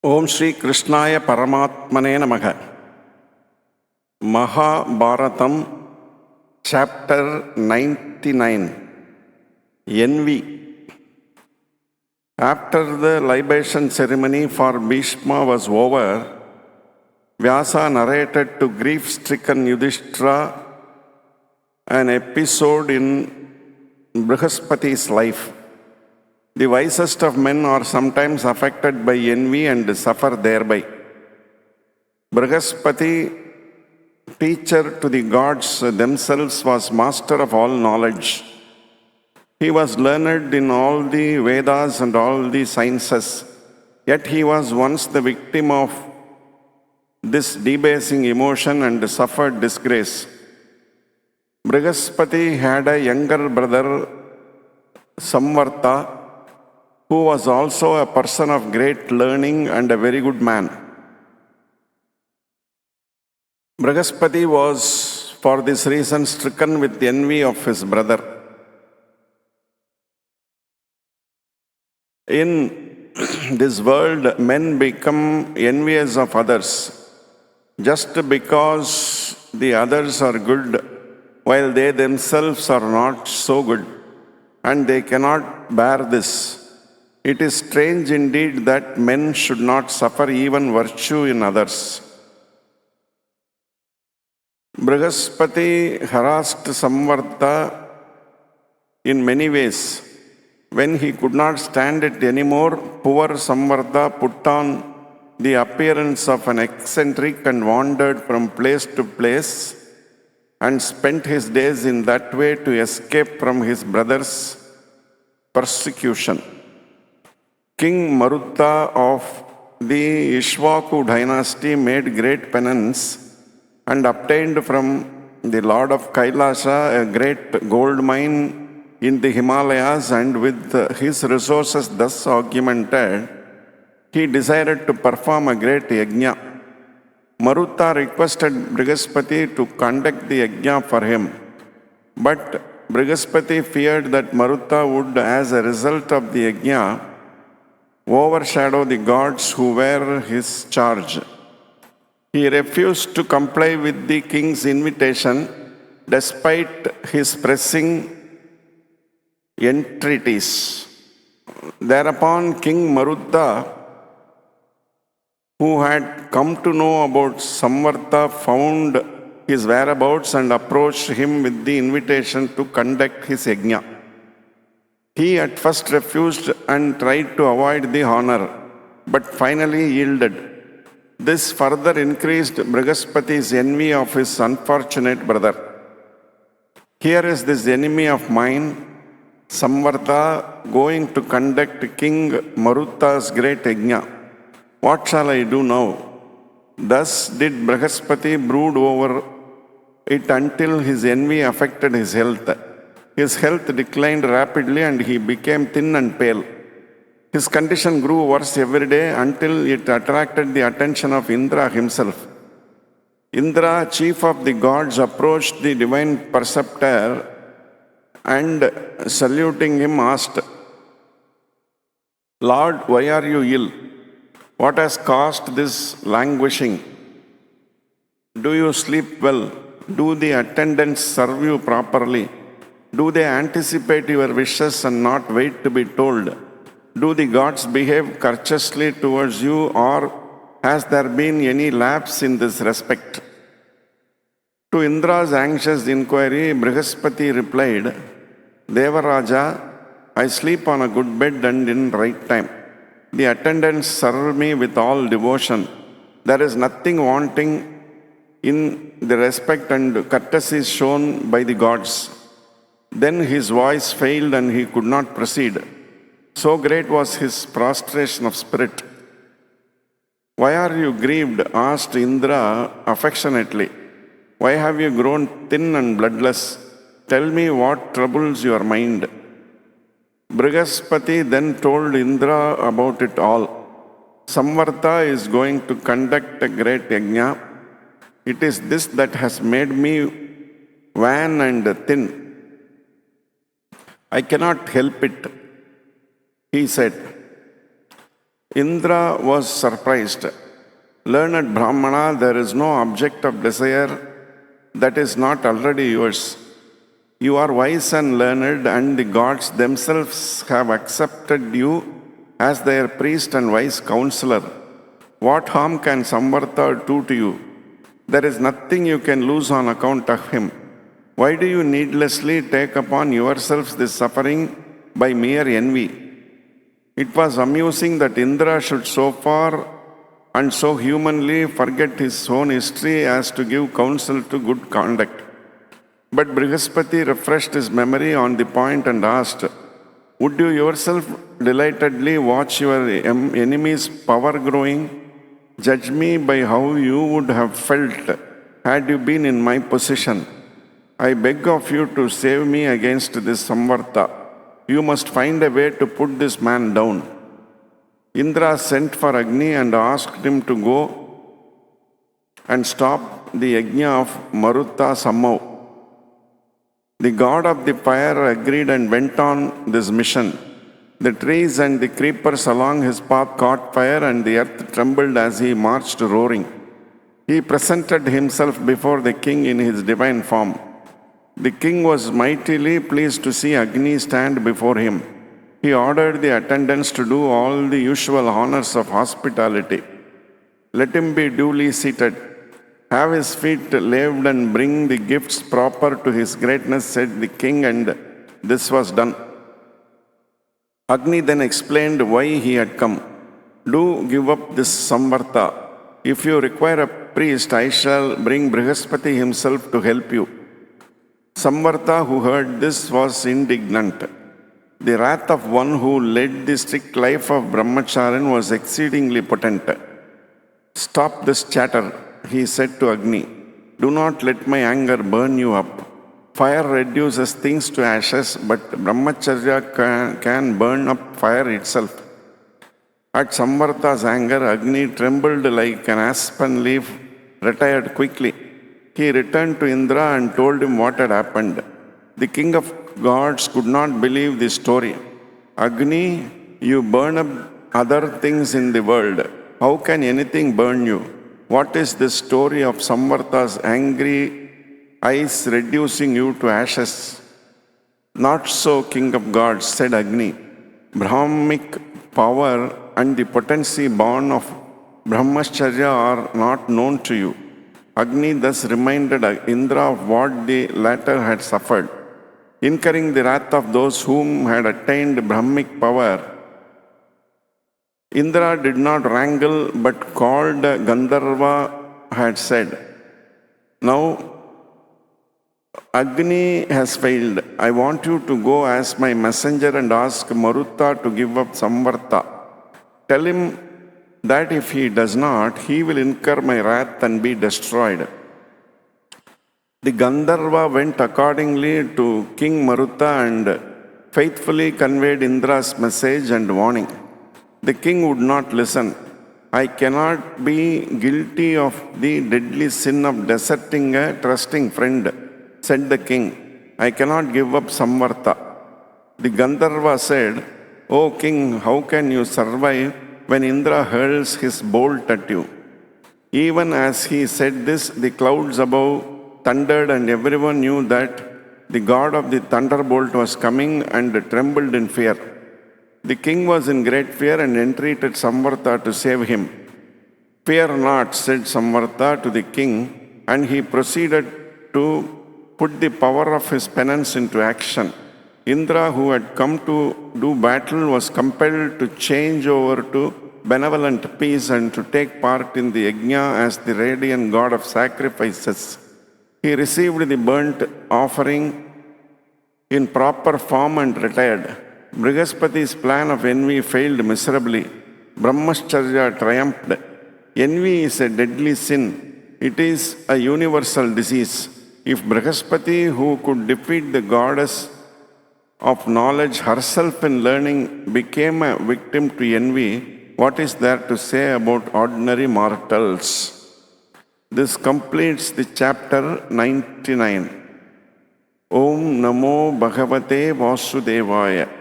Om Shri Krishnaya Paramatmane Namaha. Mahabharatham, Chapter 99. Envy. After the libation ceremony for Bhishma was over, Vyasa narrated to grief-stricken Yudhishthira an episode in Brihaspati's life. The wisest of men are sometimes affected by envy and suffer thereby. Brihaspati, teacher to the gods themselves, was master of all knowledge. He was learned in all the Vedas and all the sciences, yet he was once the victim of this debasing emotion and suffered disgrace. Brihaspati had a younger brother, Samvarta, who was also a person of great learning and a very good man. Brihaspati was, for this reason, stricken with envy of his brother. In this world, men become envious of others just because the others are good, while they themselves are not so good, and they cannot bear this. It is strange indeed that men should not suffer even virtue in others. Brihaspati harassed Samvarta in many ways. When he could not stand it anymore, poor Samvarta put on the appearance of an eccentric and wandered from place to place and spent his days in that way to escape from his brother's persecution. King Marutha of the Ishwaku dynasty made great penance and obtained from the Lord of Kailasa a great gold mine in the Himalayas, and with his resources thus augmented, he desired to perform a great yajna. Marutha requested Brihaspati to conduct the yajna for him, but Brihaspati feared that Marutha would, as a result of the yajna, overshadow the gods who were his charge. He refused to comply with the king's invitation despite his pressing entreaties. Thereupon King Marutha, who had come to know about Samvarta, found his whereabouts and approached him with the invitation to conduct his yajna. He at first refused and tried to avoid the honor, but finally yielded. This further increased Brihaspati's envy of his unfortunate brother. Here is this enemy of mine, Samvarta, going to conduct King Marutha's great yajna. What shall I do now? Thus did Brihaspati brood over it until his envy affected his health. His health declined rapidly and he became thin and pale. His condition grew worse every day until it attracted the attention of Indra himself. Indra, chief of the gods, approached the divine preceptor and, saluting him, asked, "Lord, why are you ill? What has caused this languishing? Do you sleep well? Do the attendants serve you properly? Do they anticipate your wishes and not wait to be told? Do the gods behave courteously towards you, or has there been any lapse in this respect?" To Indra's anxious inquiry, Brihaspati replied, "Devaraja, I sleep on a good bed and in right time. The attendants serve me with all devotion. There is nothing wanting in the respect and courtesy shown by the gods." Then his voice failed and he could not proceed. So great was his prostration of spirit. "Why are you grieved?" asked Indra affectionately. "Why have you grown thin and bloodless? Tell me what troubles your mind." Brihaspati then told Indra about it all. "Samvarta is going to conduct a great yajna. It is this that has made me wan and thin. I cannot help it," he said. Indra was surprised. Learned Brahmana, there is no object of desire that is not already yours. You are wise and learned, and the gods themselves have accepted you as their priest and wise counselor. What harm can Samvarta do to you? There is nothing you can lose on account of him. Why do you needlessly take upon yourselves this suffering by mere envy? It was amusing that Indra should so far and so humanly forget his own history as to give counsel to good conduct. But Brihaspati refreshed his memory on the point and asked, would you yourself delightedly watch your enemy's power growing? Judge me by how you would have felt had you been in my position. I beg of you to save me against this Samvarta. You must find a way to put this man down. Indra sent for Agni and asked him to go and stop the yajna of Marutta somehow. The god of the fire agreed and went on this mission. The trees and the creepers along his path caught fire, and the earth trembled as he marched roaring. He presented himself before the king in his divine form. The king was mightily pleased to see Agni stand before him. He ordered the attendants to do all the usual honors of hospitality. Let him be duly seated. Have his feet laved and bring the gifts proper to his greatness, said the king, and this was done. Agni then explained why he had come. Do give up this Samvarta. If you require a priest, I shall bring Brihaspati himself to help you. Samvarta, who heard this, was indignant. The wrath of one who led the strict life of Brahmacharan was exceedingly potent. Stop this chatter, he said to Agni. Do not let my anger burn you up. Fire reduces things to ashes, but Brahmacharya can burn up fire itself. At Samvarta's anger, Agni trembled like an aspen leaf, retired quickly. He returned to Indra and told him what had happened. The king of gods could not believe the story. Agni, you burn up other things in the world. How can anything burn you? What is this story of Samvarta's angry eyes reducing you to ashes? Not so, king of gods, said Agni. Brahmic power and the potency born of Brahmacharya are not known to you. Agni thus reminded Indra of what the latter had suffered. Incurring the wrath of those whom had attained Brahmic power, Indra did not wrangle but called Gandharva had said, now Agni has failed. I want you to go as my messenger and ask Marutta to give up Samvarta. Tell him that if he does not, he will incur my wrath and be destroyed. The Gandharva went accordingly to King Marutta and faithfully conveyed Indra's message and warning. The king would not listen. I cannot be guilty of the deadly sin of deserting a trusting friend, said the king. I cannot give up Samvarta. The Gandharva said, O king, how can you survive when Indra hurls his bolt at you? Even as he said this, the clouds above thundered, and everyone knew that the god of the thunderbolt was coming and trembled in fear. The king was in great fear and entreated Samvarta to save him. Fear not, said Samvarta to the king, and he proceeded to put the power of his penance into action. Indra, who had come to do battle, was compelled to change over to benevolent peace and to take part in the yajna as the radiant god of sacrifices. He received the burnt offering in proper form and retired. Brihaspati's plan of envy failed miserably. Brahmacharya triumphed. Envy is a deadly sin. It is a universal disease. If Brihaspati, who could defeat the goddess of knowledge herself in learning, became a victim to envy, what is there to say about ordinary mortals? This completes the chapter 99. Om Namo Bhagavate Vasudevaya.